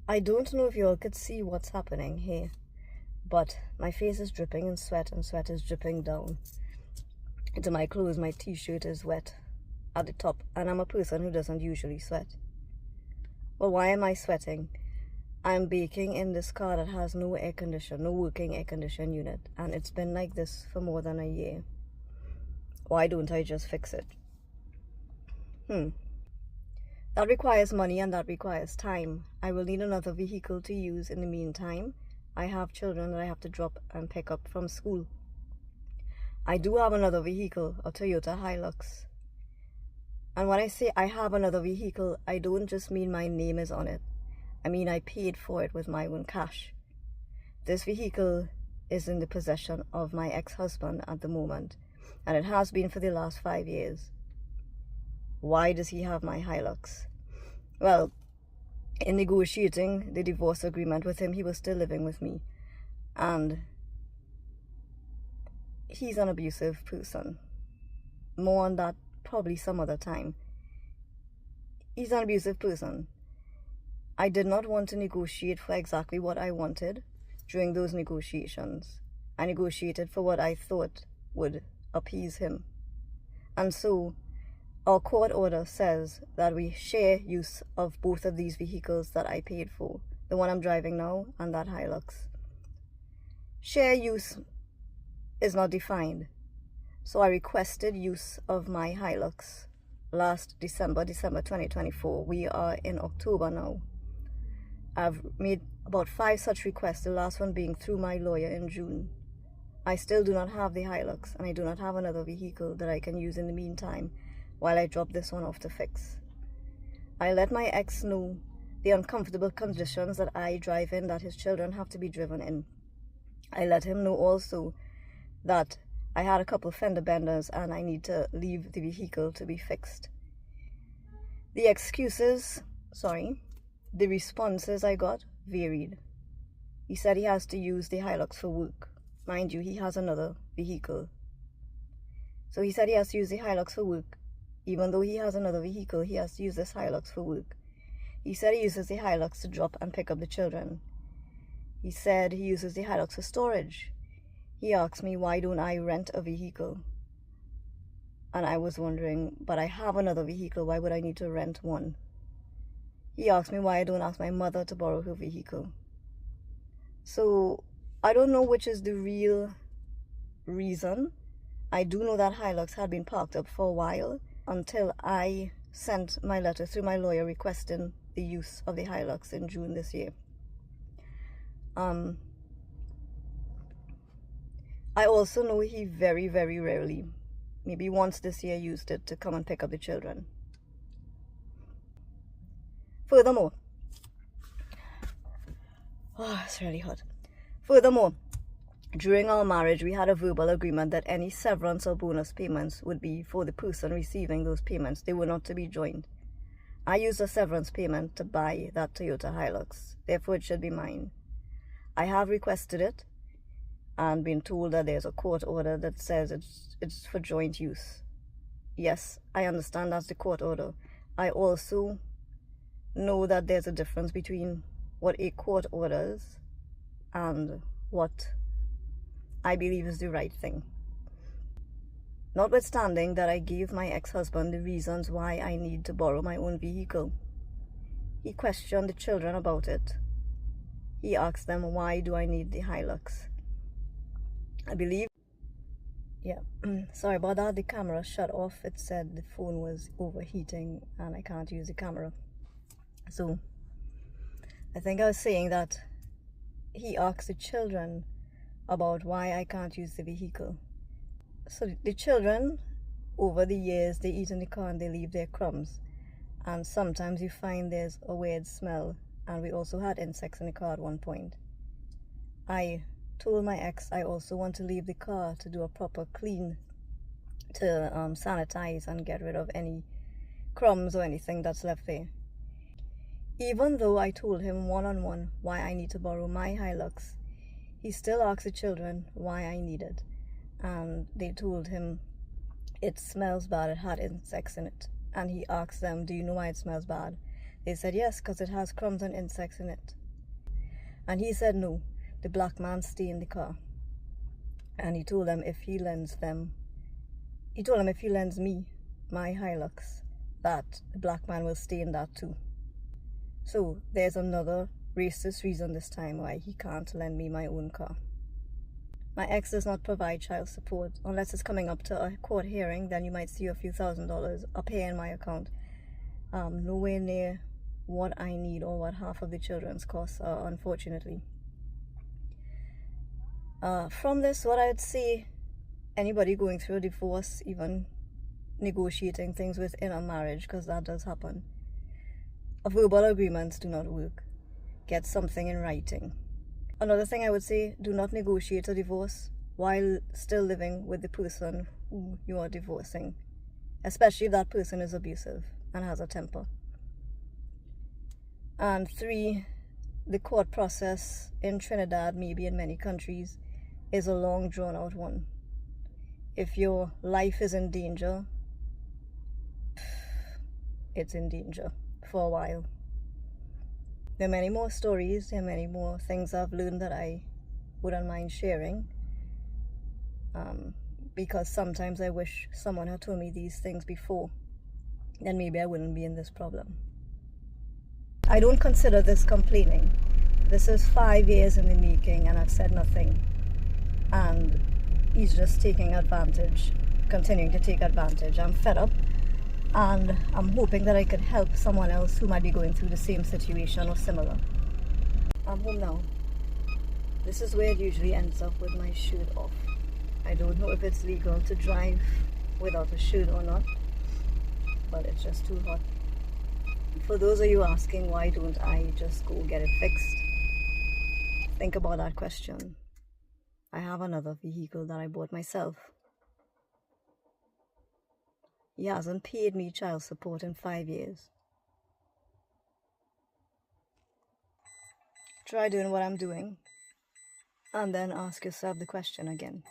I don't know if you all could see what's happening here, but my face is dripping in sweat and sweat is dripping down into my clothes. My t-shirt is wet at the top, and I'm a person who doesn't usually sweat. Well, why am I sweating? I'm baking in this car that has no air condition, no working air condition unit, and it's been like this for more than a year. Why don't I just fix it? That requires money and that requires time. I will need another vehicle to use in the meantime. I have children that I have to drop and pick up from school. I do have another vehicle, a Toyota Hilux. And when I say I have another vehicle, I don't just mean my name is on it. I mean I paid for it with my own cash. This vehicle is in the possession of my ex-husband at the moment, and it has been for the last 5 years. Why does he have my Hilux? Well, in negotiating the divorce agreement with him, he was still living with me. And he's an abusive person. More on that probably some other time. He's an abusive person. I did not want to negotiate for exactly what I wanted during those negotiations. I negotiated for what I thought would appease him. And so our court order says that we share use of both of these vehicles that I paid for, the one I'm driving now and that Hilux. Share use is not defined, so I requested use of my Hilux last December 2024. We are in October now. I've made about 5 such requests, the last one being through my lawyer in June. I still do not have the Hilux, and I do not have another vehicle that I can use in the meantime while I drop this one off to fix. I let my ex know the uncomfortable conditions that I drive in, that his children have to be driven in. I let him know also that I had a couple fender benders and I need to leave the vehicle to be fixed. The responses I got varied. He said he has to use the Hilux for work. Mind you, he has another vehicle. So he said he has to use the Hilux for work. Even though he has another vehicle, he has to use this Hilux for work. He said he uses the Hilux to drop and pick up the children. He said he uses the Hilux for storage. He asked me, why don't I rent a vehicle? And I was wondering, but I have another vehicle, why would I need to rent one? He asked me why I don't ask my mother to borrow her vehicle. So I don't know which is the real reason. I do know that Hilux had been parked up for a while until I sent my letter through my lawyer requesting the use of the Hilux in June this year. I also know he very, very rarely, maybe once this year, used it to come and pick up the children. Furthermore, it's really hot. Furthermore, during our marriage, we had a verbal agreement that any severance or bonus payments would be for the person receiving those payments. They were not to be joined. I used a severance payment to buy that Toyota Hilux. Therefore, it should be mine. I have requested it and been told that there's a court order that says it's for joint use. Yes, I understand that's the court order. I also know that there's a difference between what a court orders and what I believe is the right thing. Notwithstanding that I gave my ex-husband the reasons why I need to borrow my own vehicle, he questioned the children about it. He asked them, why do I need the Hilux? I believe, sorry about that, the camera shut off. It said the phone was overheating and I can't use the camera. So I think I was saying that he asked the children about why I can't use the vehicle. So the children, over the years, they eat in the car and they leave their crumbs. And sometimes you find there's a weird smell. And we also had insects in the car at one point. I told my ex I also want to leave the car to do a proper clean, to sanitize and get rid of any crumbs or anything that's left there. Even though I told him one-on-one why I need to borrow my Hilux, he still asked the children why I need it. And they told him it smells bad, it had insects in it. And he asked them, do you know why it smells bad? They said yes, because it has crumbs and insects in it. And he said no, the black man stay in the car. And he told them if he lends me my Hilux, that the black man will stay in that too. So there's another racist reason this time why he can't lend me my own car. My ex does not provide child support unless it's coming up to a court hearing. Then you might see a few $1,000s up here in my account. Nowhere near what I need or what half of the children's costs are, unfortunately. From this, what I would say, anybody going through a divorce, even negotiating things within a marriage, because that does happen, verbal agreements do not work. Get something in writing. Another thing I would say, do not negotiate a divorce while still living with the person who you are divorcing, especially if that person is abusive and has a temper. And 3, the court process in Trinidad, maybe in many countries, is a long drawn out one. If your life is in danger, it's in danger for a while. There are many more stories, there are many more things I've learned that I wouldn't mind sharing, because sometimes I wish someone had told me these things before, then maybe I wouldn't be in this problem. I don't consider this complaining. This is 5 years in the making and I've said nothing, and he's just taking advantage, continuing to take advantage. I'm fed up, and I'm hoping that I could help someone else who might be going through the same situation or similar. I'm home now. This is where it usually ends up with my shirt off. I don't know if it's legal to drive without a shirt or not, but it's just too hot. For those of you asking why don't I just go get it fixed, think about that question. I have another vehicle that I bought myself. He hasn't paid me child support in 5 years. Try doing what I'm doing, and then ask yourself the question again.